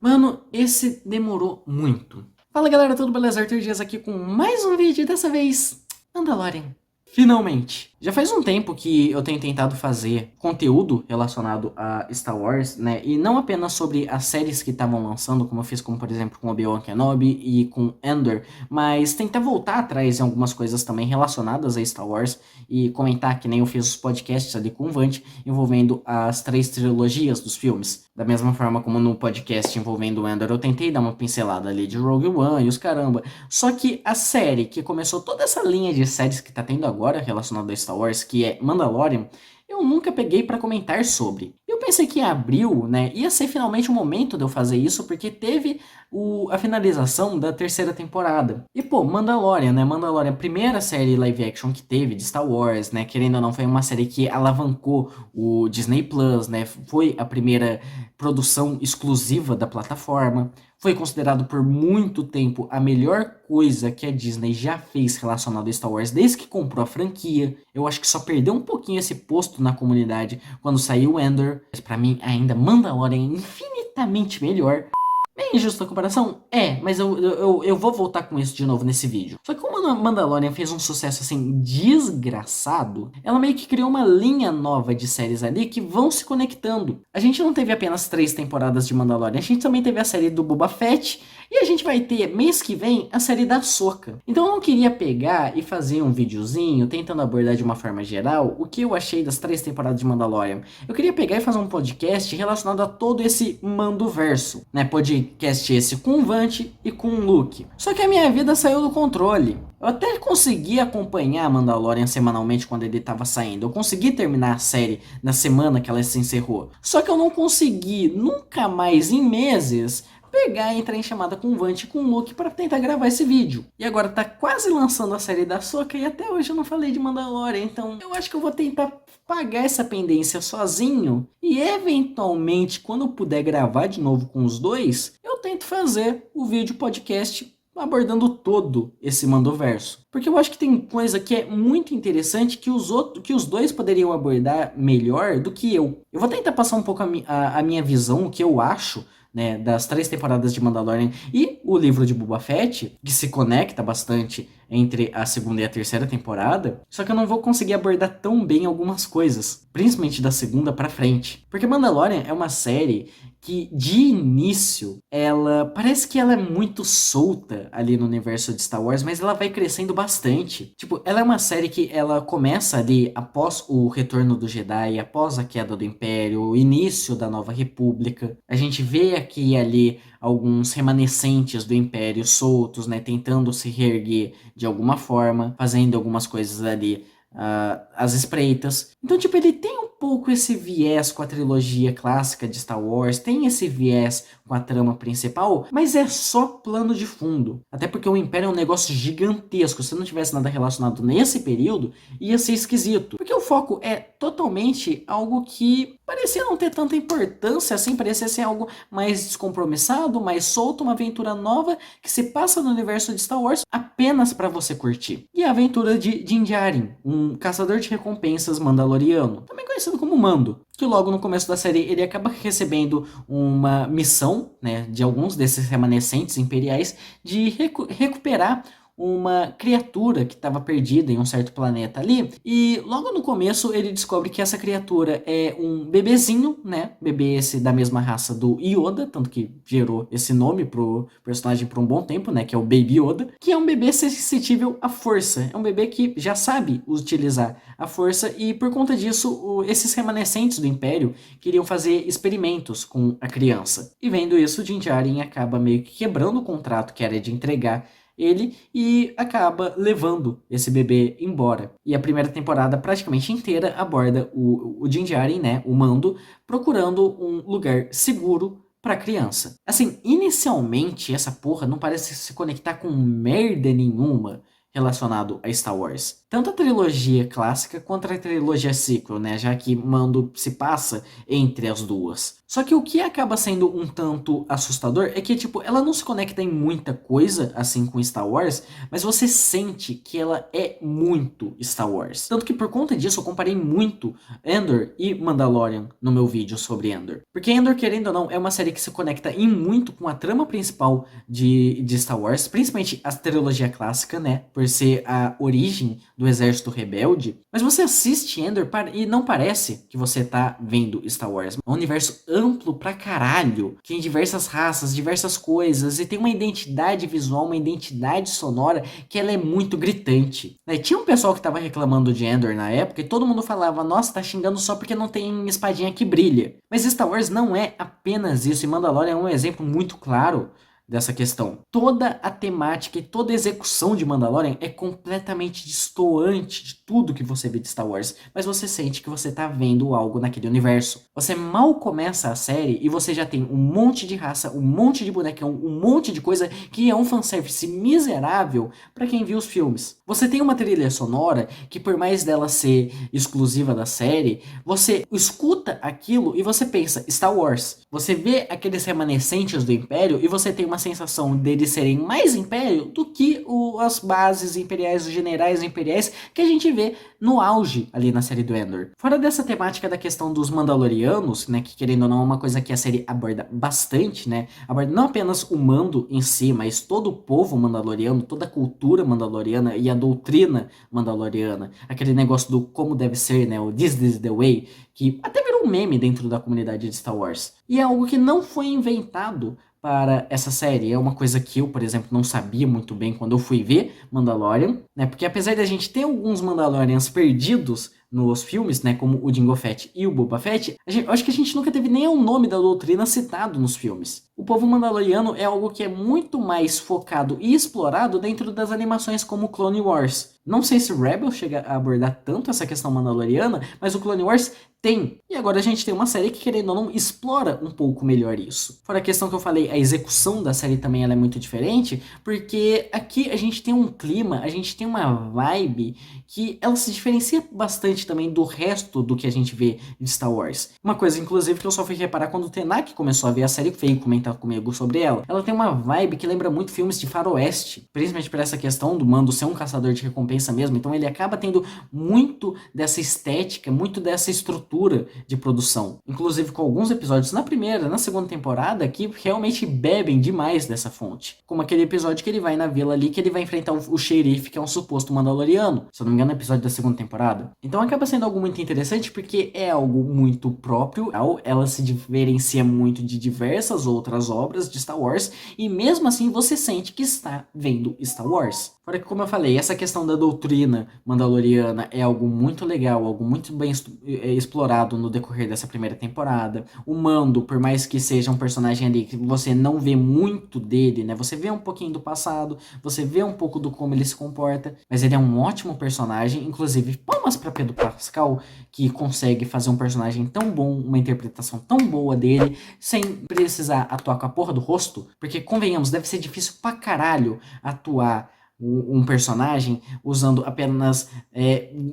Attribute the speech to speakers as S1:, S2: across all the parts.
S1: Mano, esse demorou muito. Fala galera, tudo beleza? Arthur Dias aqui com mais um vídeo, dessa vez Mandalorian. Finalmente! Já faz um tempo que eu tenho tentado fazer conteúdo relacionado a Star Wars, né? E não apenas sobre as séries que estavam lançando, como eu fiz, como por exemplo com Obi-Wan Kenobi e com Andor, mas tentar voltar atrás em algumas coisas também relacionadas a Star Wars e comentar que nem eu fiz os podcasts ali com o Vant envolvendo as 3 trilogias dos filmes. Da mesma forma como no podcast envolvendo o Andor, eu tentei dar uma pincelada ali de Rogue One e os caramba. Só que a série que começou toda essa linha de séries que tá tendo agora relacionada a Star Wars, que é Mandalorian, eu nunca peguei pra comentar sobre. Eu pensei que em abril, né, ia ser finalmente o momento de eu fazer isso, porque teve a finalização da 3ª temporada. E pô, Mandalorian, né, Mandalorian, a primeira série live action que teve de Star Wars, né, querendo ou não, foi uma série que alavancou o Disney Plus, né, foi a primeira produção exclusiva da plataforma. Foi considerado por muito tempo a melhor coisa que a Disney já fez relacionada a Star Wars desde que comprou a franquia. Eu acho que só perdeu um pouquinho esse posto na comunidade quando saiu Andor. Mas pra mim ainda Mandalorian é infinitamente melhor. Bem justa a comparação? É, mas eu vou voltar com isso de novo nesse vídeo. Só que como a Mandalorian fez um sucesso assim desgraçado, ela meio que criou uma linha nova de séries ali que vão se conectando. A gente não teve apenas 3 temporadas de Mandalorian, a gente também teve a série do Boba Fett e a gente vai ter mês que vem a série da Ahsoka. Então eu não queria pegar e fazer um videozinho tentando abordar de uma forma geral o que eu achei das 3 temporadas de Mandalorian. Eu queria pegar e fazer um podcast relacionado a todo esse Mandoverso, né? Podcast esse com o Vant e com o Luke. Só que a minha vida saiu do controle. Eu até consegui acompanhar Mandalorian semanalmente quando ele estava saindo. Eu consegui terminar a série na semana que ela se encerrou. Só que eu não consegui nunca mais em meses pegar e entrar em chamada com o Vant e com o Luke para tentar gravar esse vídeo. E agora tá quase lançando a série da Ahsoka e até hoje eu não falei de Mandalorian, então eu acho que eu vou tentar pagar essa pendência sozinho e eventualmente quando eu puder gravar de novo com os dois, eu tento fazer o vídeo podcast abordando todo esse Mandoverso. Porque eu acho que tem coisa que é muito interessante que os dois poderiam abordar melhor do que eu. Eu vou tentar passar um pouco a minha visão, o que eu acho, né, das 3 temporadas de Mandalorian e o livro de Boba Fett, que se conecta bastante entre a 2ª e a 3ª temporada, só que eu não vou conseguir abordar tão bem algumas coisas, principalmente da segunda pra frente. Porque Mandalorian é uma série que, de início, ela parece que ela é muito solta ali no universo de Star Wars, mas ela vai crescendo bastante. Tipo, ela é uma série que ela começa ali após o retorno do Jedi, após a queda do Império, o início da Nova República. A gente vê aqui e ali alguns remanescentes do Império soltos, né, tentando se reerguer de alguma forma, fazendo algumas coisas ali às espreitas. Então, tipo, ele tem um pouco esse viés com a trilogia clássica de Star Wars, tem esse viés com a trama principal, mas é só plano de fundo. Até porque o Império é um negócio gigantesco, se não tivesse nada relacionado nesse período, ia ser esquisito. Porque o foco é totalmente algo que parecia não ter tanta importância assim, parecia ser algo mais descompromissado, mais solto, uma aventura nova que se passa no universo de Star Wars apenas para você curtir. E a aventura de Din Djarin, um caçador de recompensas mandaloriano, também conhecido como Mando, que logo no começo da série ele acaba recebendo uma missão, né, de alguns desses remanescentes imperiais de recuperar uma criatura que estava perdida em um certo planeta ali, e logo no começo ele descobre que essa criatura é um bebezinho, né, bebê esse da mesma raça do Yoda, tanto que gerou esse nome pro personagem por um bom tempo, né, que é o Baby Yoda, que é um bebê sensível à força, é um bebê que já sabe utilizar a força e por conta disso esses remanescentes do Império queriam fazer experimentos com a criança. E vendo isso, Din Djarin acaba meio que quebrando o contrato que era de entregar ele e acaba levando esse bebê embora. E a primeira temporada praticamente inteira aborda o Din Djarin, né, o Mando, procurando um lugar seguro pra criança. Assim, inicialmente essa porra não parece se conectar com merda nenhuma relacionado a Star Wars. tanto a trilogia clássica quanto a trilogia sequel, né? Já que Mando se passa entre as duas. Só que o que acaba sendo um tanto assustador é que, tipo, ela não se conecta em muita coisa, assim, com Star Wars, mas você sente que ela é muito Star Wars. Tanto que por conta disso eu comparei muito Andor e Mandalorian no meu vídeo sobre Andor. Porque Andor, querendo ou não, é uma série que se conecta em muito com a trama principal de Star Wars, principalmente a trilogia clássica, né? Por ser a origem do Exército Rebelde. Mas você assiste Andor e não parece que você tá vendo Star Wars. É um universo amplo pra caralho, que tem diversas raças, diversas coisas, e tem uma identidade visual, uma identidade sonora que ela é muito gritante. Né? Tinha um pessoal que tava reclamando de Andor na época e todo mundo falava, nossa, tá xingando só porque não tem espadinha que brilha. Mas Star Wars não é apenas isso, e Mandalorian é um exemplo muito claro dessa questão. Toda a temática e toda a execução de Mandalorian é completamente destoante de tudo que você vê de Star Wars, mas você sente que você tá vendo algo naquele universo. Você mal começa a série e você já tem um monte de raça, um monte de bonecão, um monte de coisa que é um fanservice miserável para quem viu os filmes. Você tem uma trilha sonora que, por mais dela ser exclusiva da série, você escuta aquilo e você pensa Star Wars. Você vê aqueles remanescentes do Império e você tem uma sensação deles serem mais Império do que as bases imperiais, os generais imperiais que a gente vê no auge ali na série do Andor. Fora dessa temática da questão dos Mandalorianos, né, que querendo ou não é uma coisa que a série aborda bastante, né, aborda não apenas o Mando em si, mas todo o povo mandaloriano, toda a cultura mandaloriana e a doutrina mandaloriana, aquele negócio do como deve ser, né, o This is the way, que até virou um meme dentro da comunidade de Star Wars. E é algo que não foi inventado para essa série. É uma coisa que eu, por exemplo, não sabia muito bem quando eu fui ver Mandalorian, né? Porque apesar de a gente ter alguns Mandalorians perdidos nos filmes, né, como o Jango Fett e o Boba Fett, eu acho que a gente nunca teve nem o nome da doutrina citado nos filmes. O povo mandaloriano é algo que é muito mais focado e explorado dentro das animações como Clone Wars. Não sei se Rebel chega a abordar tanto essa questão mandaloriana, mas o Clone Wars tem. E agora a gente tem uma série que, querendo ou não, explora um pouco melhor isso. Fora a questão que eu falei, a execução da série também ela é muito diferente, porque aqui a gente tem um clima, a gente tem uma vibe que ela se diferencia bastante também do resto do que a gente vê de Star Wars. Uma coisa, inclusive, que eu só fui reparar quando o Tenak começou a ver a série, veio comentar comigo sobre ela. Ela tem uma vibe que lembra muito filmes de faroeste, principalmente por essa questão do Mando ser um caçador de recompensa mesmo, então ele acaba tendo muito dessa estética, muito dessa estrutura de produção. Inclusive com alguns episódios na primeira, na segunda temporada, que realmente bebem demais dessa fonte. Como aquele episódio que ele vai na vila ali, que ele vai enfrentar o xerife, que é um suposto mandaloriano. Se eu não me engano, é o episódio da segunda temporada. Então acaba sendo algo muito interessante, porque é algo muito próprio, ela se diferencia muito de diversas outras obras de Star Wars, e mesmo assim você sente que está vendo Star Wars. Fora que, como eu falei, essa questão da doutrina mandaloriana é algo muito legal, algo muito bem explorado no decorrer dessa primeira temporada. O Mando, por mais que seja um personagem ali que você não vê muito dele, né? Você vê um pouquinho do passado, você vê um pouco do como ele se comporta, mas ele é um ótimo personagem, inclusive palmas para Pedro Pascal, que consegue fazer um personagem tão bom, uma interpretação tão boa dele, sem precisar atuar com a porra do rosto, porque convenhamos, deve ser difícil pra caralho atuar um personagem usando apenas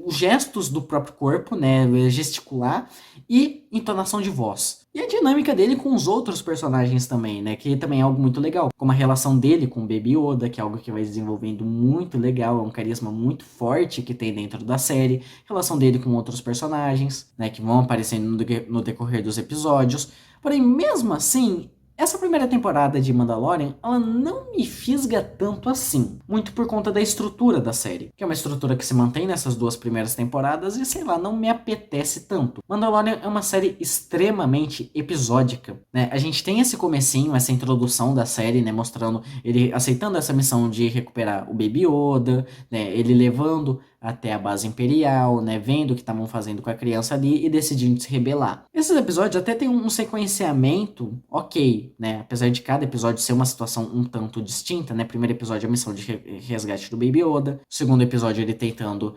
S1: os gestos do próprio corpo, né, gesticular e entonação de voz. E a dinâmica dele com os outros personagens também, né, que também é algo muito legal, como a relação dele com o Baby Yoda, que é algo que vai desenvolvendo muito legal, é um carisma muito forte que tem dentro da série, relação dele com outros personagens, né, que vão aparecendo no decorrer dos episódios. Porém, mesmo assim, essa primeira temporada de Mandalorian, ela não me fisga tanto assim. Muito por conta da estrutura da série. Que é uma estrutura que se mantém nessas duas primeiras temporadas e, sei lá, não me apetece tanto. Mandalorian é uma série extremamente episódica, né? A gente tem esse comecinho, essa introdução da série, né? Mostrando ele aceitando essa missão de recuperar o Baby Yoda, né? Ele levando até a base imperial, né, vendo o que estavam fazendo com a criança ali e decidindo se rebelar. Esses episódios até tem um sequenciamento ok, né, apesar de cada episódio ser uma situação um tanto distinta, né, primeiro episódio é a missão de resgate do Baby Yoda, segundo episódio ele tentando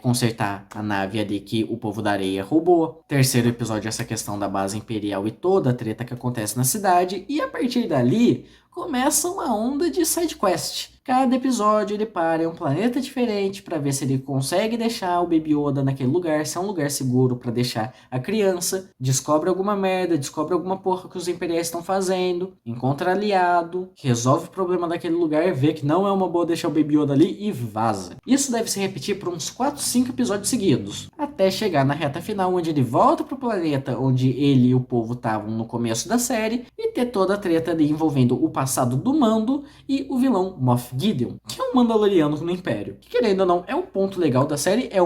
S1: consertar a nave ali que o povo da areia roubou, terceiro episódio essa questão da base imperial e toda a treta que acontece na cidade, e a partir dali começa uma onda de side quest. Cada episódio ele para em um planeta diferente para ver se ele consegue deixar o Baby Yoda naquele lugar, se é um lugar seguro para deixar a criança, descobre alguma merda, descobre alguma porra que os imperiais estão fazendo, encontra aliado, resolve o problema daquele lugar, vê que não é uma boa deixar o Baby Yoda ali e vaza. Isso deve se repetir por uns 4, 5 episódios seguidos, até chegar na reta final onde ele volta pro planeta onde ele e o povo estavam no começo da série e ter toda a treta ali envolvendo o passado do Mando e o vilão Moff Gideon, que é um Mandaloriano no Império. Que, querendo ou não, é um ponto legal da série, é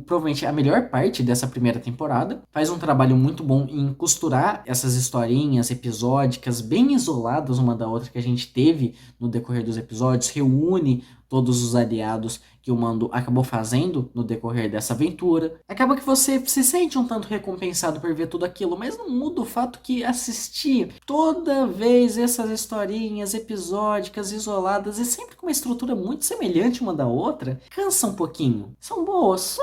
S1: provavelmente a melhor parte dessa primeira temporada. Faz um trabalho muito bom em costurar essas historinhas episódicas bem isoladas uma da outra que a gente teve no decorrer dos episódios, reúne todos os aliados que o Mando acabou fazendo no decorrer dessa aventura. Acaba que você se sente um tanto recompensado por ver tudo aquilo, mas não muda o fato que assistir toda vez essas historinhas episódicas, isoladas e sempre com uma estrutura muito semelhante uma da outra, cansa um pouquinho. São boas,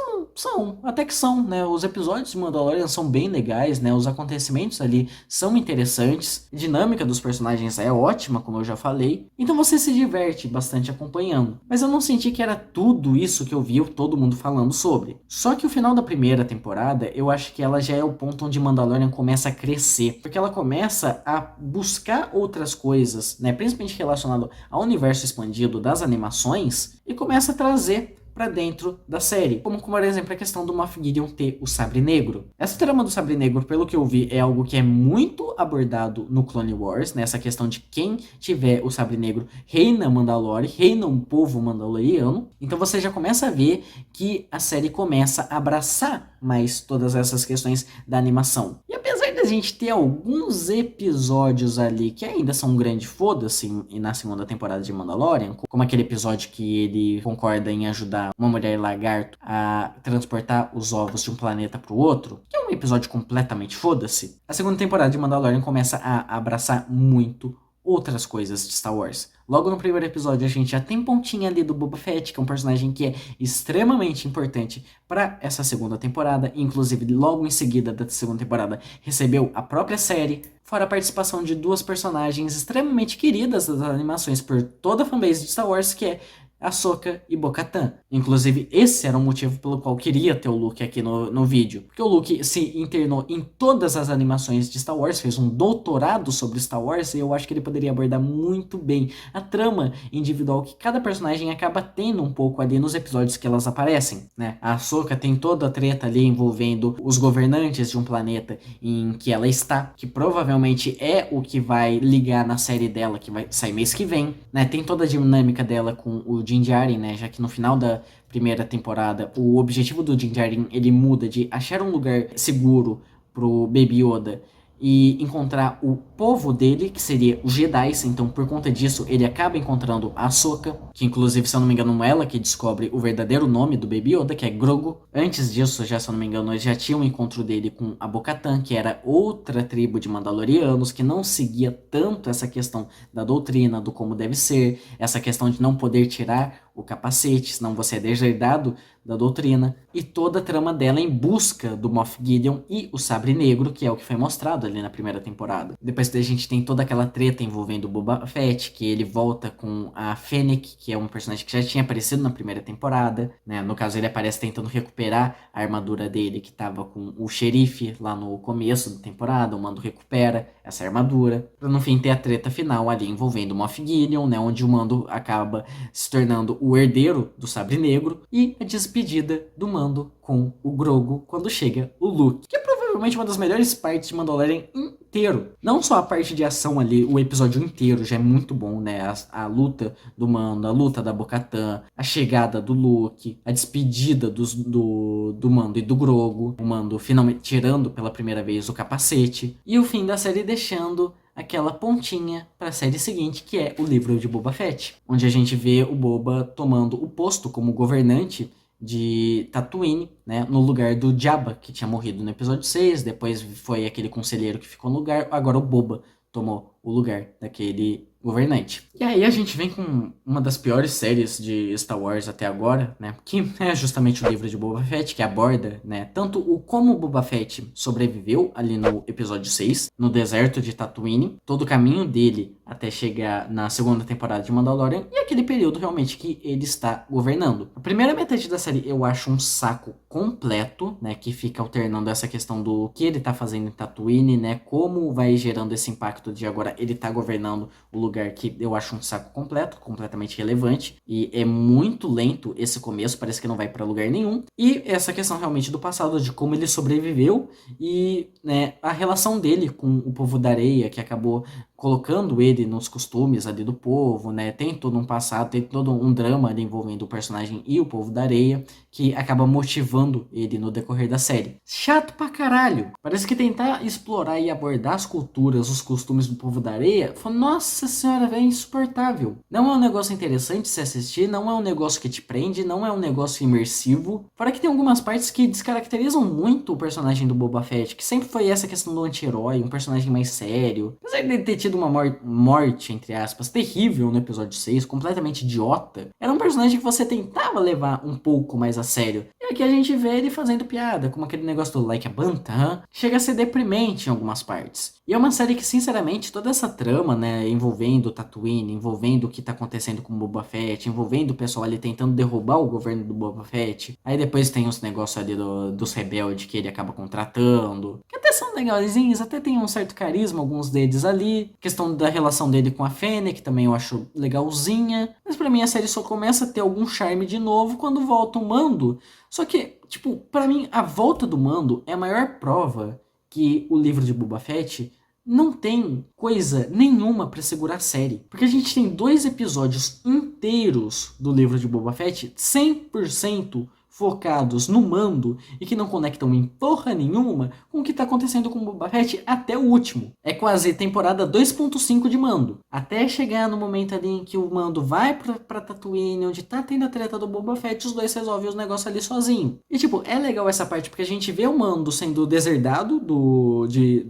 S1: até que são, né? Os episódios de Mandalorian são bem legais, né? Os acontecimentos ali são interessantes, a dinâmica dos personagens é ótima, como eu já falei, então você se diverte bastante acompanhando. Mas eu não senti que era tudo isso que eu vi todo mundo falando sobre. Só que o final da primeira temporada, eu acho que ela já é o ponto onde Mandalorian começa a crescer. Porque ela começa a buscar outras coisas, né? Principalmente relacionado ao universo expandido das animações, e começa a trazer para dentro da série, como por exemplo a questão do Moff Gideon ter o Sabre Negro. Essa trama do Sabre Negro, pelo que eu vi, é algo que é muito abordado no Clone Wars, né? Essa questão de quem tiver o Sabre Negro reina Mandalore, reina um povo mandaloriano. Então você já começa a ver que a série começa a abraçar mais todas essas questões da animação. E apesar da gente ter alguns episódios ali que ainda são um grande foda-se na segunda temporada de Mandalorian, como aquele episódio que ele concorda em ajudar uma mulher lagarto a transportar os ovos de um planeta para o outro, que é um episódio completamente foda-se, a segunda temporada de Mandalorian começa a abraçar muito outras coisas de Star Wars. Logo no primeiro episódio a gente já tem pontinha ali do Boba Fett, que é um personagem que é extremamente importante para essa segunda temporada, inclusive logo em seguida da segunda temporada recebeu a própria série, fora a participação de duas personagens extremamente queridas das animações por toda a fanbase de Star Wars, que é Ahsoka e Bo-Katan. Inclusive, esse era um motivo pelo qual eu queria ter o Luke aqui no vídeo. Porque o Luke se internou em todas as animações de Star Wars, fez um doutorado sobre Star Wars, e eu acho que ele poderia abordar muito bem a trama individual que cada personagem acaba tendo um pouco ali nos episódios que elas aparecem, né? A Ahsoka tem toda a treta ali envolvendo os governantes de um planeta em que ela está, que provavelmente é o que vai ligar na série dela, que vai sair mês que vem, né? Tem toda a dinâmica dela com o Din Djarin, né? Já que no final da primeira temporada o objetivo do Din Djarin ele muda de achar um lugar seguro pro Baby Yoda e encontrar o povo dele, que seria os Jedi. Então por conta disso ele acaba encontrando a Ahsoka, que inclusive, se eu não me engano, é ela que descobre o verdadeiro nome do Baby Yoda, que é Grogu. Antes disso, já se eu não me engano, ele já tinha um encontro dele com a Bo-Katan, que era outra tribo de Mandalorianos, que não seguia tanto essa questão da doutrina, do como deve ser, essa questão de não poder tirar o capacete, senão você é deserdado da doutrina, e toda a trama dela em busca do Moff Gideon e o Sabre Negro, que é o que foi mostrado ali na primeira temporada. Depois a gente tem toda aquela treta envolvendo o Boba Fett, que ele volta com a Fennec, que é um personagem que já tinha aparecido na primeira temporada, né? No caso, ele aparece tentando recuperar a armadura dele, que tava com o xerife lá no começo da temporada. O Mando recupera essa armadura, pra no fim ter a treta final ali envolvendo o Moff Gideon, né? Onde o Mando acaba se tornando o herdeiro do Sabre Negro, e a despedida do Mando com o Grogu quando chega o Luke, que é provavelmente uma das melhores partes de Mandalorian inteiro. Não só a parte de ação ali, o episódio inteiro já é muito bom, né? A luta do Mando, a luta da Bo-Katan, a chegada do Luke, a despedida do Mando e do Grogu, o Mando finalmente tirando pela primeira vez o capacete, e o fim da série deixando aquela pontinha para a série seguinte, que é o livro de Boba Fett, onde a gente vê o Boba tomando o posto como governante de Tatooine, né, no lugar do Jabba, que tinha morrido no episódio 6, depois foi aquele conselheiro que ficou no lugar, agora o Boba tomou o lugar daquele governante. E aí a gente vem com uma das piores séries de Star Wars até agora, né, que é justamente o livro de Boba Fett, que aborda, né, tanto o como o Boba Fett sobreviveu ali no episódio 6, no deserto de Tatooine, todo o caminho dele até chegar na segunda temporada de Mandalorian, e aquele período realmente que ele está governando. A primeira metade da série eu acho um saco completo, né, que fica alternando essa questão do que ele tá fazendo em Tatooine, né, como vai gerando esse impacto de agora ele tá governando o lugar, que eu acho um saco completo, completamente relevante, e é muito lento esse começo, parece que não vai pra lugar nenhum, e essa questão realmente do passado, de como ele sobreviveu, e, né, a relação dele com o povo da areia, que acabou colocando ele nos costumes ali do povo, né? Tem todo um passado, tem todo um drama ali envolvendo o personagem e o povo da areia, que acaba motivando ele no decorrer da série. Chato pra caralho! Parece que tentar explorar e abordar as culturas, os costumes do povo da areia, foi, nossa senhora, velho, insuportável. Não é um negócio interessante de se assistir, não é um negócio que te prende, não é um negócio imersivo. Fora que tem algumas partes que descaracterizam muito o personagem do Boba Fett, que sempre foi essa questão do anti-herói, um personagem mais sério. Apesar de ele ter tido uma morte, entre aspas, terrível no episódio 6, completamente idiota, era um personagem que você tentava levar um pouco mais a sério. E aqui a gente vê ele fazendo piada, como aquele negócio do like a Bantam, chega a ser deprimente em algumas partes. E é uma série que, sinceramente, toda essa trama, né, envolvendo o Tatooine, envolvendo o que tá acontecendo com o Boba Fett, envolvendo o pessoal ali tentando derrubar o governo do Boba Fett. Aí depois tem os negócios ali dos rebeldes que ele acaba contratando, que até são legalzinhos, até tem um certo carisma, alguns deles ali. A questão da relação dele com a Fennec, também eu acho legalzinha. Mas pra mim a série só começa a ter algum charme de novo quando volta o Mando. Só que, tipo, pra mim a volta do Mando é a maior prova que o livro de Boba Fett não tem coisa nenhuma pra segurar a série. Porque a gente tem 2 episódios inteiros do livro de Boba Fett 100% focados no Mando e que não conectam em porra nenhuma com o que tá acontecendo com o Boba Fett até o último. É quase temporada 2.5 de Mando. Até chegar no momento ali em que o Mando vai pra Tatooine, onde tá tendo a treta do Boba Fett, os dois resolvem os negócios ali sozinho. E tipo, é legal essa parte porque a gente vê o Mando sendo deserdado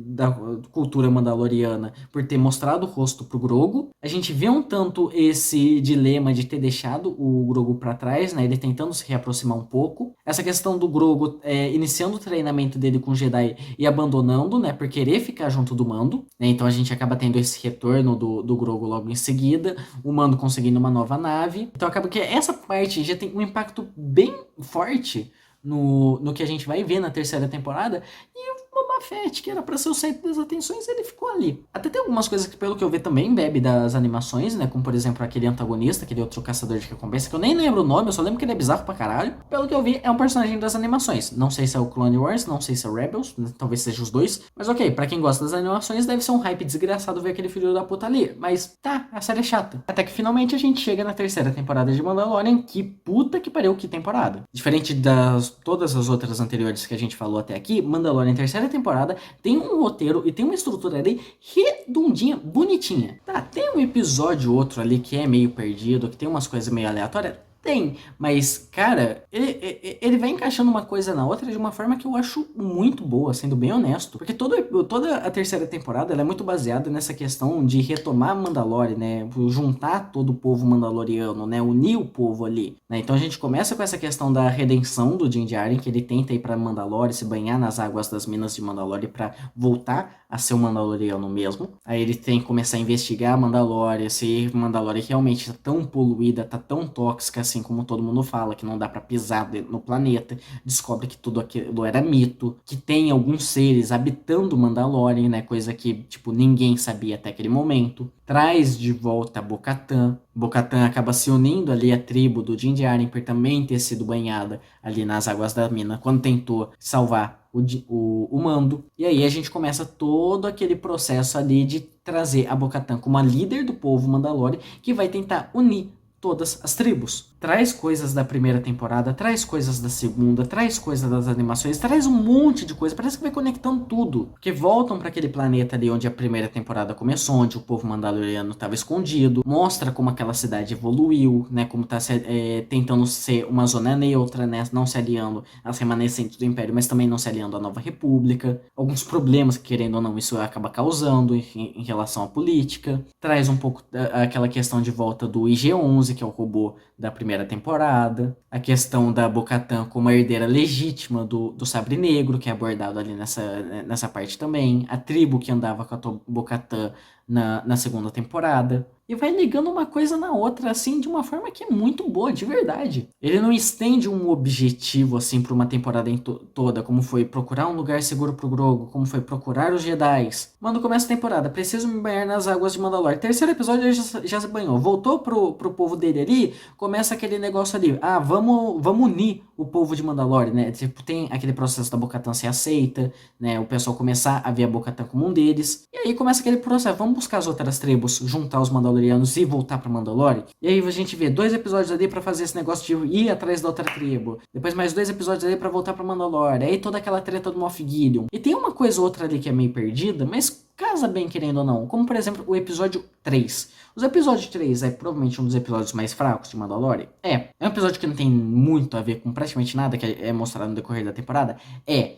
S1: da cultura mandaloriana por ter mostrado o rosto pro Grogu. A gente vê um tanto esse dilema de ter deixado o Grogu pra trás, né? Ele tentando se reaproximar um pouco. Essa questão do Grogu iniciando o treinamento dele com o Jedi e abandonando, né, por querer ficar junto do Mando, né, então a gente acaba tendo esse retorno do Grogu logo em seguida, o Mando conseguindo uma nova nave, então acaba que essa parte já tem um impacto bem forte no que a gente vai ver na terceira temporada, e o Boba Fett, que era pra ser o centro das atenções, ele ficou ali. Até tem algumas coisas que, pelo que eu vi, também bebe das animações, né? Como, por exemplo, aquele antagonista, aquele outro caçador de recompensa, que eu nem lembro o nome, eu só lembro que ele é bizarro pra caralho. Pelo que eu vi, é um personagem das animações. Não sei se é o Clone Wars, não sei se é o Rebels, talvez seja os dois. Mas ok, pra quem gosta das animações, deve ser um hype desgraçado ver aquele filho da puta ali. Mas tá, a série é chata. Até que finalmente a gente chega na terceira temporada de Mandalorian, que puta que pariu, que temporada. Diferente das todas as outras anteriores que a gente falou até aqui, Mandalorian terceira temporada tem um roteiro e tem uma estrutura ali redondinha, bonitinha. Tá, tem um episódio outro ali que é meio perdido, que tem umas coisas meio aleatórias. Tem, mas, cara, ele vai encaixando uma coisa na outra de uma forma que eu acho muito boa, sendo bem honesto. Porque toda a terceira temporada ela é muito baseada nessa questão de retomar Mandalore, né? Juntar todo o povo mandaloriano, né? Unir o povo ali, né? Então a gente começa com essa questão da redenção do Din Djarin, que ele tenta ir pra Mandalore, se banhar nas águas das minas de Mandalore pra voltar a ser um Mandaloriano mesmo. Aí ele tem que começar a investigar Mandalore, se Mandalore realmente tá tão poluída, tá tão tóxica assim como todo mundo fala, que não dá pra pisar no planeta. Descobre que tudo aquilo era mito, que tem alguns seres habitando Mandalore, né? Coisa que, tipo, ninguém sabia até aquele momento. Traz de volta Bo-Katan. Bo-Katan acaba se unindo ali à tribo do Din Djarin por também ter sido banhada ali nas águas da mina quando tentou salvar o Mando. E aí a gente começa todo aquele processo ali de trazer a Bo-Katan como a líder do povo Mandalore, que vai tentar unir todas as tribos. Traz coisas da primeira temporada, traz coisas da segunda, traz coisas das animações, traz um monte de coisa, parece que vai conectando tudo. Porque voltam para aquele planeta ali onde a primeira temporada começou, onde o povo mandaloriano estava escondido, mostra como aquela cidade evoluiu, né, como tá tentando ser uma zona neutra, né, não se aliando às remanescentes do Império, mas também não se aliando à Nova República. Alguns problemas que, querendo ou não, isso acaba causando em relação à política. Traz um pouco aquela questão de volta do IG-11, que é o robô da primeira temporada, a questão da Bo-Katan como a herdeira legítima do Sabre Negro, que é abordado ali nessa parte também, a tribo que andava com a Bo-Katan na segunda temporada. E vai ligando uma coisa na outra, assim, de uma forma que é muito boa, de verdade. Ele não estende um objetivo, assim, pra uma temporada toda, como foi procurar um lugar seguro pro Grogu, como foi procurar os Jedis. Mano, começa a temporada, preciso me banhar nas águas de Mandalore. Terceiro episódio ele já se banhou. Voltou pro povo dele ali, começa aquele negócio ali. Ah, vamos unir o povo de Mandalore, né? Tipo, tem aquele processo da Bo-Katan ser aceita, né? O pessoal começar a ver a Bo-Katan como um deles. E aí começa aquele processo, vamos buscar as outras tribos, juntar os Mandalorianos e voltar pra Mandalore. E aí a gente vê 2 episódios ali pra fazer esse negócio de ir atrás da outra tribo. Depois mais 2 episódios ali pra voltar pra Mandalore. Aí toda aquela treta do Moff Gideon. E tem uma coisa ou outra ali que é meio perdida, mas casa bem querendo ou não. Como por exemplo o episódio 3. Os episódios 3 é provavelmente um dos episódios mais fracos de Mandalore. É um episódio que não tem muito a ver com praticamente nada que é mostrado no decorrer da temporada.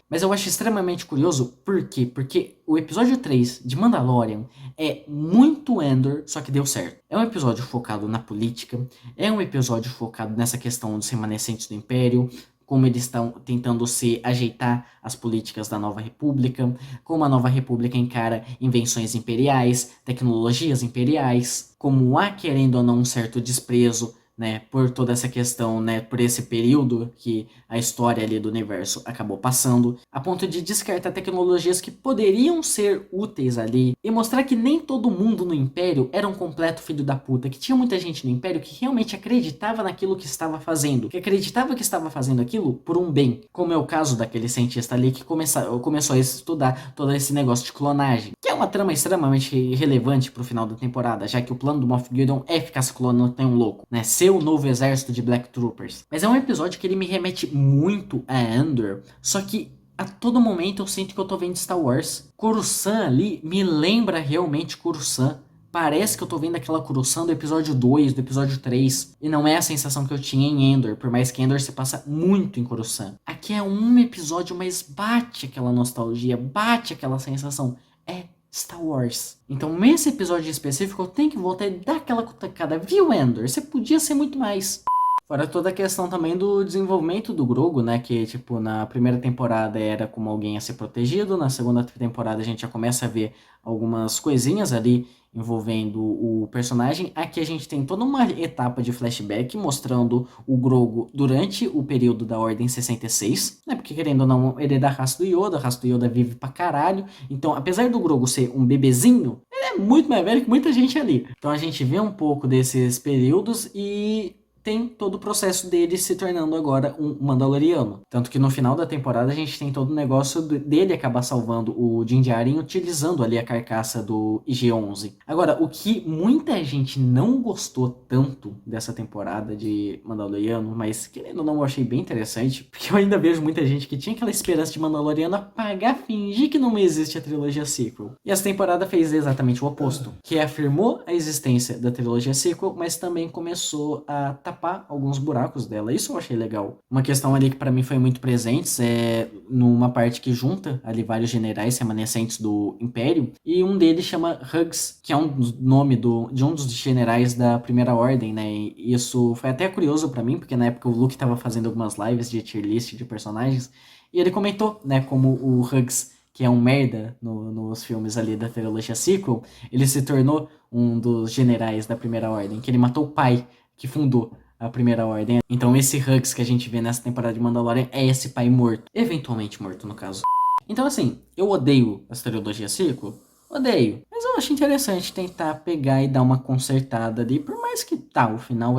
S1: Mas eu acho extremamente curioso. Por quê? Porque o episódio 3 de Mandalorian é muito Andor, só que deu certo. É um episódio focado na política. É um episódio focado nessa questão dos remanescentes do Império, como eles estão tentando se ajeitar às políticas da Nova República, como a Nova República encara invenções imperiais, tecnologias imperiais, como há, querendo ou não, um certo desprezo, né, por toda essa questão, né, por esse período que a história ali do universo acabou passando, a ponto de descartar tecnologias que poderiam ser úteis ali e mostrar que nem todo mundo no Império era um completo filho da puta, que tinha muita gente no Império que realmente acreditava naquilo que estava fazendo, que acreditava que estava fazendo aquilo por um bem, como é o caso daquele cientista ali que começou a estudar todo esse negócio de clonagem, que é uma trama extremamente relevante pro final da temporada, já que o plano do Moff Gideon é ficar se clonando até um louco, né, ser o novo exército de Black Troopers. Mas é um episódio que ele me remete muito a Andor, só que a todo momento eu sinto que eu tô vendo Star Wars. Coruscant ali me lembra realmente Coruscant. Parece que eu tô vendo aquela Coruscant do episódio 2, do episódio 3. E não é a sensação que eu tinha em Endor, por mais que Endor se passa muito em Coruscant. Aqui é um episódio, mas bate aquela nostalgia, bate aquela sensação. É Star Wars. Então, nesse episódio específico, eu tenho que voltar e dar aquela cutucada. Viu, Endor? Você podia ser muito mais. Fora toda a questão também do desenvolvimento do Grogu, né? Que, tipo, na primeira temporada era como alguém a ser protegido. Na segunda temporada a gente já começa a ver algumas coisinhas ali envolvendo o personagem. Aqui a gente tem toda uma etapa de flashback mostrando o Grogu durante o período da Ordem 66, né? Porque querendo ou não, ele é da raça do Yoda, a raça do Yoda vive pra caralho. Então, apesar do Grogu ser um bebezinho, ele é muito mais velho que muita gente ali. Então a gente vê um pouco desses períodos e tem todo o processo dele se tornando agora um Mandaloriano. Tanto que no final da temporada a gente tem todo o negócio dele acabar salvando o Din Djarin utilizando ali a carcaça do IG-11. Agora, o que muita gente não gostou tanto dessa temporada de Mandaloriano, mas querendo ou não eu achei bem interessante, porque eu ainda vejo muita gente que tinha aquela esperança de Mandaloriano apagar, fingir que não existe a trilogia sequel. E essa temporada fez exatamente o oposto, que afirmou a existência da trilogia sequel, mas também começou a tapar alguns buracos dela. Isso eu achei legal. Uma questão ali que pra mim foi muito presente é numa parte que junta ali vários generais remanescentes do Império, e um deles chama Hughes, que é um nome de um dos generais da Primeira Ordem, né? E isso foi até curioso pra mim, porque na época o Luke tava fazendo algumas lives de tier list de personagens, e ele comentou, né, como o Hughes, que é um merda nos filmes ali da trilogia sequel, ele se tornou um dos generais da Primeira Ordem, que ele matou o pai que fundou a Primeira Ordem. Então esse Hux que a gente vê nessa temporada de Mandalorian é esse pai morto. Eventualmente morto, no caso. Então assim, eu odeio a trilogia sequel. Odeio. Mas eu acho interessante tentar pegar e dar uma consertada ali. Por mais que o final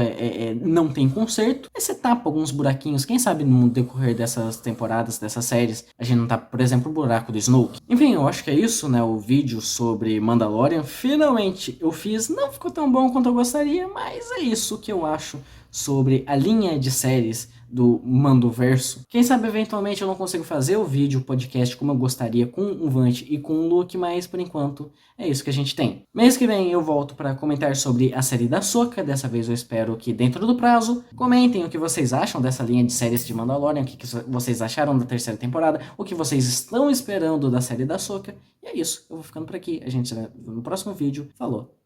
S1: não tem conserto. Mas você tapa alguns buraquinhos. Quem sabe no decorrer dessas temporadas, dessas séries, a gente não tapa, por exemplo, o buraco do Snoke. Enfim, eu acho que é isso, né? O vídeo sobre Mandalorian. Finalmente eu fiz. Não ficou tão bom quanto eu gostaria. Mas é isso que eu acho sobre a linha de séries do Mandoverso. Quem sabe eventualmente eu não consigo fazer o vídeo, o podcast como eu gostaria com o Vant e com o Luke, mas por enquanto é isso que a gente tem. Mês que vem eu volto para comentar sobre a série da Ahsoka. Dessa vez eu espero que dentro do prazo. Comentem o que vocês acham dessa linha de séries de Mandalorian, o que vocês acharam da terceira temporada, o que vocês estão esperando da série da Ahsoka. E é isso, eu vou ficando por aqui. A gente se vê no próximo vídeo. Falou!